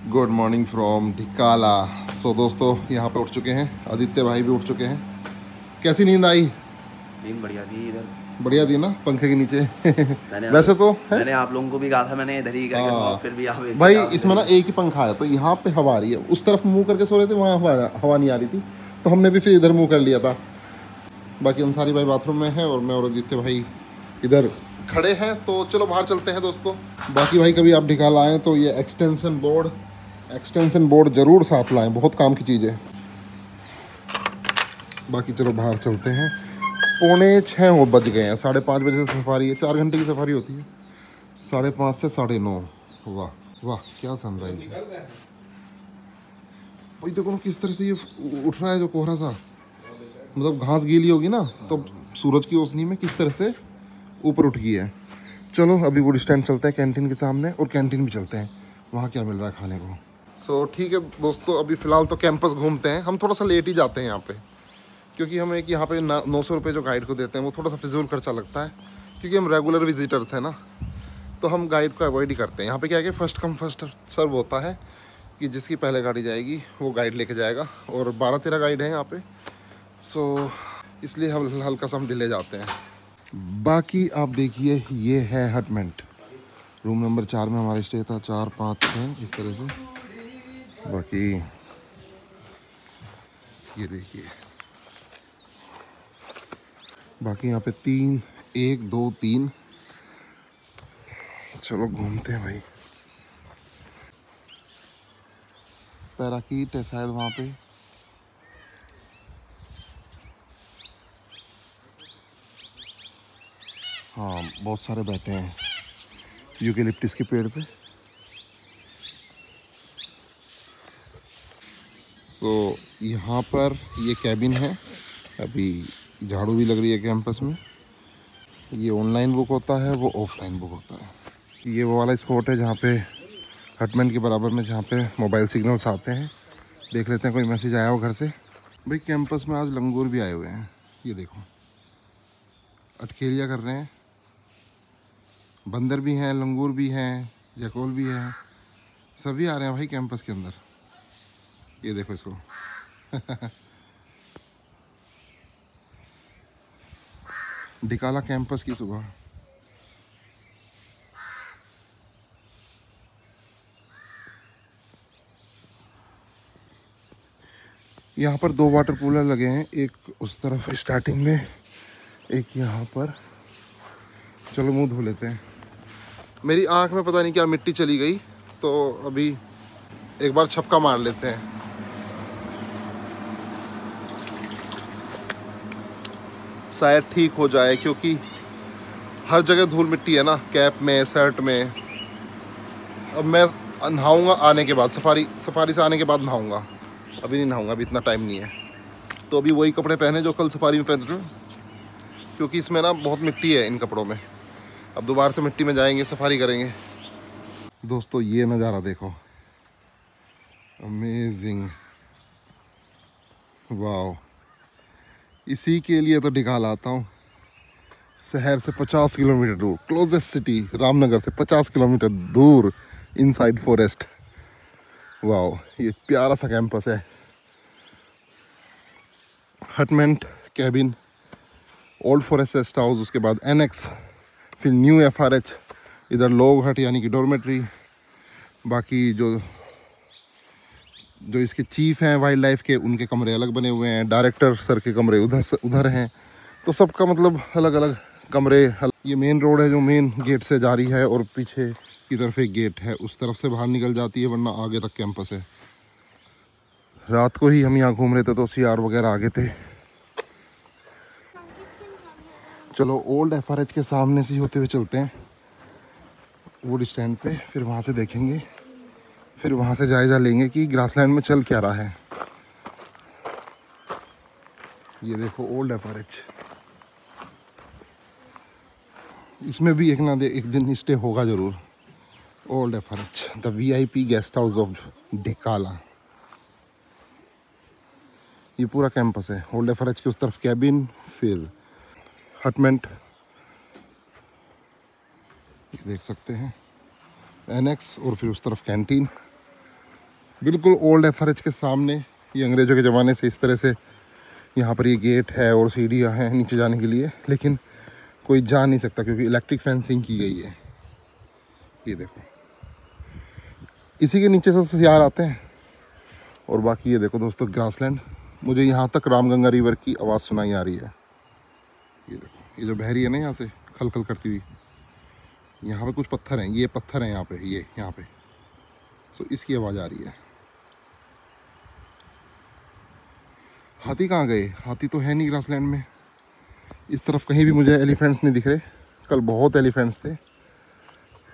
Good morning from Dhikala. So दोस्तों यहाँ पे उठ चुके हैं, आदित्य भाई भी उठ चुके हैं। कैसी नींद आई? नींद बढ़िया थी इधर। बढ़िया थी ना, पंखे के नीचे। मैंने वैसे तो है। मैंने आप लोगों को भी कहा था, मैंने इधर ही करके सो, हाँ फिर भी आप भाई, इधर इसमें ना ही। एक ही पंखा है तो यहाँ पे हवा आ रही है। उस तरफ मुंह करके सो रहे थे, वहाँ हवा नहीं आ रही थी, तो हमने भी फिर इधर मुंह कर लिया था। बाकी अंसारी भाई बाथरूम में है और मैं और आदित्य भाई इधर खड़े हैं। तो चलो बाहर चलते हैं दोस्तों। बाकी भाई कभी आप ढिकाला आएँ तो ये एक्सटेंशन बोर्ड ज़रूर साथ लाएं, बहुत काम की चीज़ है। बाकी चलो बाहर चलते हैं। 5:45 वो बज गए हैं, 5:30 बजे से सफारी है, 4 घंटे की सफारी होती है। 5:30 से 9:30। वाह वाह, क्या सनराइज है भाई। देखो ना किस तरह से ये उठ रहा है, जो कोहरा सा, मतलब घास गीली होगी ना तो सूरज की रोशनी में किस तरह से ऊपर उठ गई है। चलो अभी वो स्टैंड चलते हैं कैंटीन के सामने, और कैंटीन भी चलते हैं, वहाँ क्या मिल रहा है खाने को। सो ठीक है दोस्तों, अभी फ़िलहाल तो कैंपस घूमते हैं। हम थोड़ा सा लेट ही जाते हैं यहाँ पे, क्योंकि हमें एक यहाँ पे 900 रुपये जो गाइड को देते हैं वो थोड़ा सा फिजूल खर्चा लगता है, क्योंकि हम रेगुलर विजिटर्स हैं ना, तो हम गाइड को अवॉइड ही करते हैं। यहाँ पे क्या है कि फर्स्ट कम फर्स्ट सर्व होता है, कि जिसकी पहले गाड़ी जाएगी वो गाइड लेके जाएगा, और 12-13 गाइड हैं यहाँ पे। सो इसलिए हम हल्का सा हम डिले जाते हैं। बाकी आप देखिए, ये है हटमेंट। रूम नंबर 4 में हमारा स्टे था, 4, 5, 6 इस तरह से। बाकी ये देखिए, बाकी यहाँ पे 3, 1, 2, 3। चलो घूमते हैं भाई। पैराकीट है शायद वहाँ पे। हाँ बहुत सारे बैठे हैं यूकेलिप्टिस के पेड़ पे। सो यहाँ पर ये कैबिन है, अभी झाड़ू भी लग रही है कैंपस में। ये ऑनलाइन बुक होता है, वो ऑफलाइन बुक होता है। ये वो वाला स्पॉट है जहाँ पे हटमेंट के बराबर में, जहाँ पे मोबाइल सिग्नल्स आते हैं। देख लेते हैं कोई मैसेज आया हो घर से। भाई कैंपस में आज लंगूर भी आए हुए हैं, ये देखो अटखेलियाँ कर रहे हैं। बंदर भी हैं, लंगूर भी हैं, जैकोल भी है, सभी आ रहे हैं भाई कैंपस के अंदर। ये देखो इसको। ढिकाला कैंपस की सुबह। यहाँ पर 2 वाटर कूलर लगे हैं, एक उस तरफ स्टार्टिंग में, एक यहाँ पर। चलो मुंह धो लेते हैं। मेरी आँख में पता नहीं क्या मिट्टी चली गई, तो अभी एक बार छपका मार लेते हैं। शायद ठीक हो जाए, क्योंकि हर जगह धूल मिट्टी है ना, कैप में, शर्ट में। अब मैं नहाऊंगा आने के बाद, सफारी से आने के बाद नहाऊंगा, अभी नहीं नहाऊंगा, अभी इतना टाइम नहीं है। तो अभी वही कपड़े पहने जो कल सफारी में पहने थे, क्योंकि इसमें ना बहुत मिट्टी है इन कपड़ों में। अब दोबारा से मिट्टी में जाएंगे, सफारी करेंगे। दोस्तों ये नज़ारा देखो, अमेजिंग, वाह। इसी के लिए तो ढिकाला आता हूँ। शहर से 50 किलोमीटर दूर, क्लोजेस्ट सिटी रामनगर से 50 किलोमीटर दूर, इनसाइड फॉरेस्ट। वाह, ये प्यारा सा कैंपस है। Hutment cabin, old forest rest house, उसके बाद एनेक्स, फिर न्यू FRH, इधर लोग हट यानी कि डॉर्मेट्री। बाकी जो इसके चीफ हैं वाइल्ड लाइफ के, उनके कमरे अलग बने हुए हैं। डायरेक्टर सर के कमरे उधर हैं। तो सबका मतलब अलग अलग कमरे। ये मेन रोड है जो मेन गेट से जा रही है, और पीछे की तरफ एक गेट है, उस तरफ से बाहर निकल जाती है, वरना आगे तक कैंपस है। रात को ही हम यहाँ घूम रहे थे तो CR वगैरह आगे थे। चलो ओल्ड FRH के सामने से होते हुए चलते हैं वुड स्टैंड पे, फिर वहाँ से देखेंगे, फिर वहाँ से जायजा लेंगे कि ग्रासलैंड में चल क्या रहा है। ये देखो ओल्ड FRH, इसमें भी एक दिन स्टे होगा ज़रूर। Old FRH, the VIP guest house of Dhikala. ये पूरा कैंपस है। ओल्ड FRH के उस तरफ कैबिन, फिर हटमेंट देख सकते हैं, एनेक्स, और फिर उस तरफ कैंटीन। बिल्कुल ओल्ड SRH के सामने। ये अंग्रेज़ों के ज़माने से इस तरह से यहाँ पर ये गेट है और सीढ़ियाँ हैं नीचे जाने के लिए, लेकिन कोई जा नहीं सकता क्योंकि इलेक्ट्रिक फेंसिंग की गई है। ये देखो, इसी के नीचे से सियार आते हैं। और बाकी ये देखो दोस्तों ग्रासलैंड। मुझे यहाँ तक रामगंगा रिवर की आवाज़ सुनाई आ रही है। ये देखो, ये जो बह रही है ना यहाँ से खल खल करती हुई, यहाँ पे कुछ पत्थर हैं, ये पत्थर हैं यहाँ पे, ये यहाँ पे, तो इसकी आवाज़ आ रही है। हाथी कहाँ गए? हाथी तो है नहीं ग्रासलैंड में। इस तरफ कहीं भी मुझे एलिफेंट्स नहीं दिख रहे। कल बहुत एलिफेंट्स थे।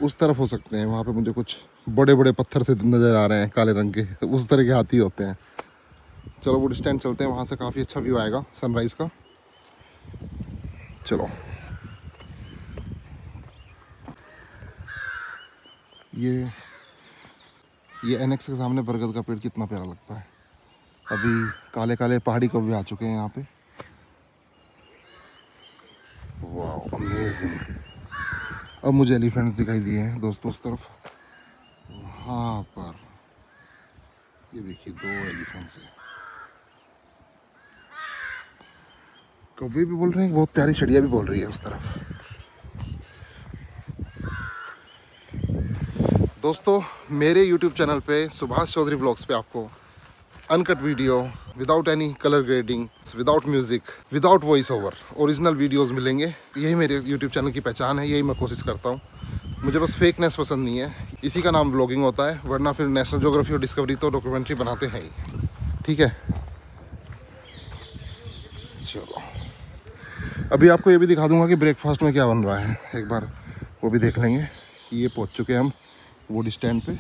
उस तरफ हो सकते हैं, वहाँ पे मुझे कुछ बड़े बड़े पत्थर से नज़र आ रहे हैं काले रंग के, उस तरह के हाथी होते हैं। चलो वुड स्टैंड चलते हैं, वहाँ से काफ़ी अच्छा व्यू आएगा सनराइज़ का। चलो, ये NX के सामने बरगद का पेड़ कितना प्यारा लगता है। अभी काले काले पहाड़ी को भी आ चुके हैं यहाँ पे। वाह अमेजिंग। अब मुझे एलिफेंट्स दिखाई दिए हैं दोस्तों उस तरफ, वहाँ पर ये देखिए 2 एलिफेंट्स हैं। कौवे भी बोल रहे हैं, बहुत प्यारी चिड़िया भी बोल रही है उस तरफ। दोस्तों मेरे YouTube चैनल पे सुभाष चौधरी व्लॉग्स पे आपको uncut video without any colour grading, without music, without voice over original videos मिलेंगे। यही मेरे YouTube चैनल की पहचान है, यही मैं कोशिश करता हूँ। मुझे बस फेकनेस पसंद नहीं है, इसी का नाम व्लॉगिंग होता है, वरना फिर नेशनल ज्योग्राफी और डिस्कवरी तो डॉक्यूमेंट्री बनाते हैं ही। ठीक है, चलो अभी आपको ये भी दिखा दूंगा कि ब्रेकफास्ट में क्या बन रहा है, एक बार वो भी देख लेंगे। ये पहुँच चुके हैं हम वुड स्टैंड पे।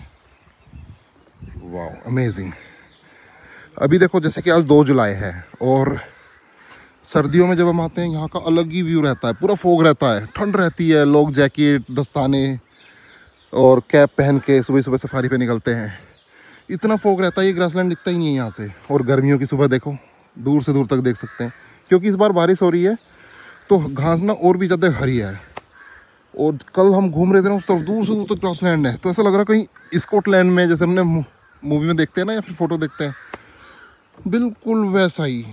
वाह अमेजिंग। अभी देखो जैसे कि आज 2 जुलाई है और सर्दियों में जब हम आते हैं यहाँ का अलग ही व्यू रहता है, पूरा फॉग रहता है, ठंड रहती है, लोग जैकेट, दस्ताने और कैप पहन के सुबह सुबह सफारी पे निकलते हैं। इतना फॉग रहता है, ये ग्रासलैंड दिखता ही नहीं है यहाँ से। और गर्मियों की सुबह देखो, दूर से दूर तक देख सकते हैं, क्योंकि इस बार बारिश हो रही है तो घास ना और भी ज़्यादा हरी है। और कल हम घूम रहे थे ना उस तरफ, दूर से दूर तक ग्रासलैंड है, तो ऐसा लग रहा कहीं स्कॉटलैंड में जैसे हमने मूवी में देखते हैं ना या फिर फोटो देखते हैं, बिल्कुल वैसा ही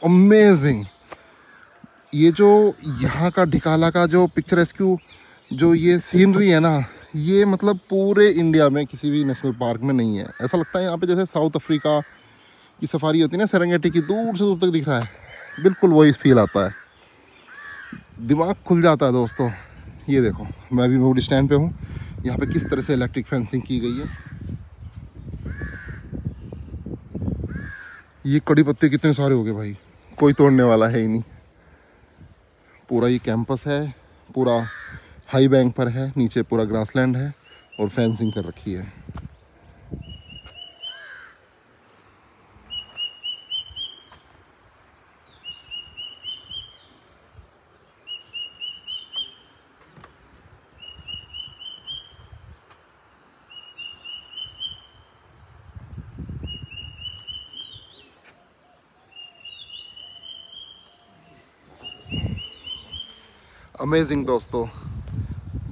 अमेजिंग। ये जो यहाँ का ढिकाला का जो पिक्चरेस्क्यू जो ये सीनरी है ना, ये मतलब पूरे इंडिया में किसी भी नेशनल पार्क में नहीं है। ऐसा लगता है यहाँ पे जैसे साउथ अफ्रीका की सफारी होती है ना, सेरेंगेटी की, दूर से दूर तक दिख रहा है, बिल्कुल वही फील आता है, दिमाग खुल जाता है दोस्तों। ये देखो मैं अभी वुड स्टैंड पे हूँ, यहाँ पे किस तरह से इलेक्ट्रिक फेंसिंग की गई है। ये कड़ी पत्ते कितने सारे हो गए भाई, कोई तोड़ने वाला है ही नहीं। पूरा ये कैंपस है, पूरा हाई बैंक पर है, नीचे पूरा ग्रासलैंड है और फेंसिंग कर रखी है। अमेजिंग दोस्तों,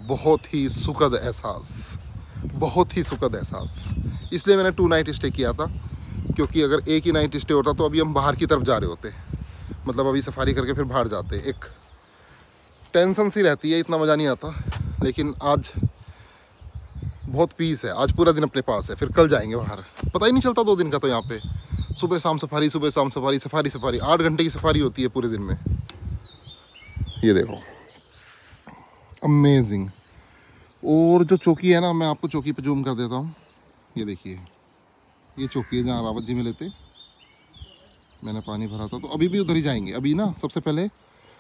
बहुत ही सुखद एहसास, बहुत ही सुखद एहसास। इसलिए मैंने 2 नाइट स्टे किया था, क्योंकि अगर एक ही नाइट स्टे होता तो अभी हम बाहर की तरफ जा रहे होते, मतलब अभी सफारी करके फिर बाहर जाते। एक टेंशन सी रहती है, इतना मज़ा नहीं आता। लेकिन आज बहुत पीस है, आज पूरा दिन अपने पास है, फिर कल जाएंगे बाहर। पता ही नहीं चलता 2 दिन का तो यहाँ पे, सुबह शाम सफारी, सुबह शाम सफारी, सफारी सफारी, 8 घंटे की सफारी होती है पूरे दिन में। ये देखो अमेजिंग। और जो चौकी है ना, मैं आपको चौकी पे जूम कर देता हूँ। ये देखिए, ये चौकी है जहाँ रावत जी में लेते मैंने पानी भरा था, तो अभी भी उधर ही जाएंगे। अभी ना सबसे पहले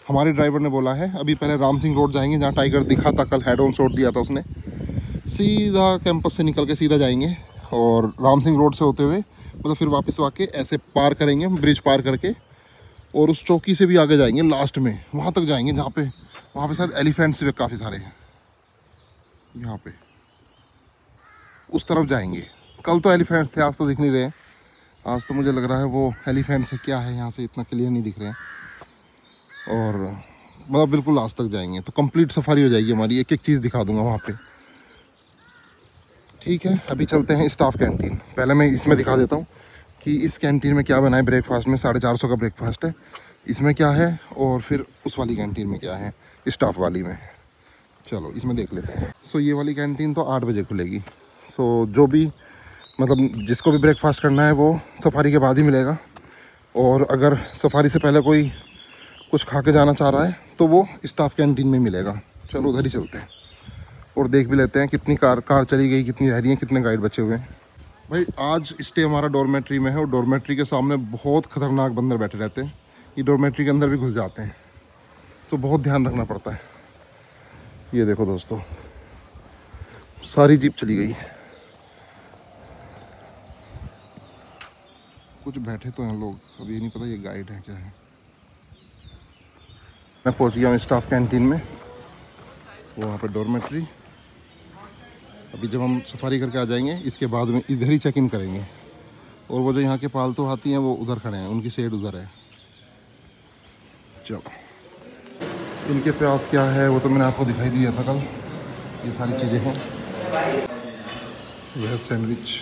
हमारे ड्राइवर ने बोला है, अभी पहले राम सिंह रोड जाएंगे, जहाँ टाइगर दिखा था कल, हेड ऑन शॉट दिया था उसने। सीधा कैंपस से निकल के सीधा जाएंगे और राम सिंह रोड से होते हुए मतलब फिर वापस आके ऐसे पार करेंगे, ब्रिज पार करके, और उस चौकी से भी आगे जाएंगे, लास्ट में वहाँ तक जाएंगे जहाँ पे, वहाँ पे शायद एलिफेंट्स भी काफ़ी सारे हैं। यहाँ पे उस तरफ जाएंगे। कल तो एलिफेंट्स थे, आज तो दिख नहीं रहे हैं। आज तो मुझे लग रहा है वो एलिफेंट्स है, क्या है यहाँ से इतना क्लियर नहीं दिख रहे हैं। और मतलब बिल्कुल लास्ट तक जाएंगे तो कंप्लीट सफारी हो जाएगी हमारी, एक एक चीज़ दिखा दूंगा वहाँ पे। ठीक है, अभी चलते हैं स्टाफ कैंटीन। पहले मैं इसमें दिखा देता हूँ कि इस कैंटीन में क्या बना है ब्रेकफास्ट में। 450 का ब्रेकफास्ट है, इसमें क्या है, और फिर उस वाली कैंटीन में क्या है, स्टाफ वाली में। चलो इसमें देख लेते हैं। सो ये वाली कैंटीन तो 8 बजे खुलेगी। सो जो भी मतलब जिसको भी ब्रेकफास्ट करना है वो सफारी के बाद ही मिलेगा, और अगर सफारी से पहले कोई कुछ खा के जाना चाह रहा है तो वो स्टाफ कैंटीन में मिलेगा। चलो उधर ही चलते हैं और देख भी लेते हैं कितनी कार चली गई, कितनी रह रही है, कितने गाइड बचे हुए हैं। भाई आज स्टे हमारा डॉर्मेट्री में है, और डॉर्मेट्री के सामने बहुत ख़तरनाक बंदर बैठे रहते हैं। ये डॉर्मेट्री के अंदर भी घुस जाते हैं, तो बहुत ध्यान रखना पड़ता है। ये देखो दोस्तों, सारी जीप चली गई। कुछ बैठे तो हैं लोग, अभी नहीं पता ये गाइड है क्या है। मैं पहुंच गया हूँ स्टाफ कैंटीन में, वहाँ पे डॉर्मेट्री। अभी जब हम सफारी करके आ जाएंगे इसके बाद में इधर ही चेक इन करेंगे, और वो जो यहाँ के पालतू हाथी हैं वो उधर खड़े हैं, उनकी शेड उधर है। चलो इनके प्यास क्या है वो तो मैंने आपको दिखाई दिया था कल। ये सारी चीज़ें हैं। यह सैंडविच,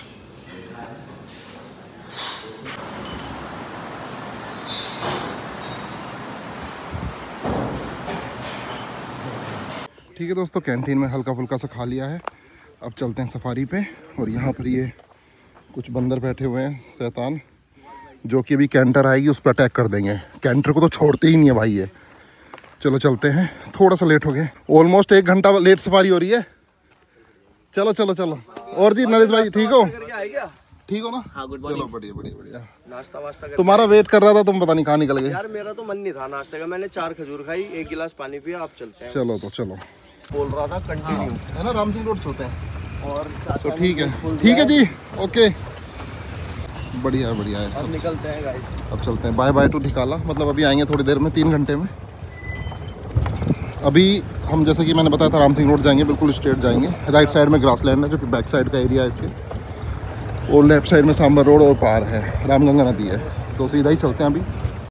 ठीक है दोस्तों, कैंटीन में हल्का फुल्का सा खा लिया है। अब चलते हैं सफारी पे। और यहाँ पर ये कुछ बंदर बैठे हुए हैं शैतान, जो कि अभी कैंटर आएगी उस पर अटैक कर देंगे। कैंटर को तो छोड़ते ही नहीं है भाई ये। चलो चलते हैं, थोड़ा सा लेट हो गए, ऑलमोस्ट 1 घंटा लेट सफारी हो रही है। चलो चलो चलो। और जी नरेश भाई ठीक हो? ठीक हो ना? हाँ, गुड चलो बढ़िया बढ़िया बढ़िया। नाश्ता वास्ता तुम्हारा वेट कर रहा था, तुम पता नहीं कहाँ निकल गए। यार मेरा तो मन नहीं था नाश्ते का, मैंने 4 खजूर खाई, 1 गिलास पानी पिया। आप चलते हैं। चलो तो चलो, बोल रहा था कंटिन्यू है ना, राम सिंह रोड चलते हैं। और तो ठीक है जी, ओके, बढ़िया बढ़िया है। अब निकलते हैं गाइस। अब चलते हैं, बाय बाय टू ढिकाला। मतलब अभी आएंगे थोड़ी देर में, 3 घंटे में। अभी हम जैसे कि मैंने बताया था राम सिंह रोड जाएंगे, बिल्कुल स्ट्रेट जाएंगे। राइट साइड में ग्रासलैंड है जो कि बैक साइड का एरिया है इसके, और लेफ्ट साइड में सांबर रोड और पार है, रामगंगा नदी है। तो सीधा ही चलते हैं अभी।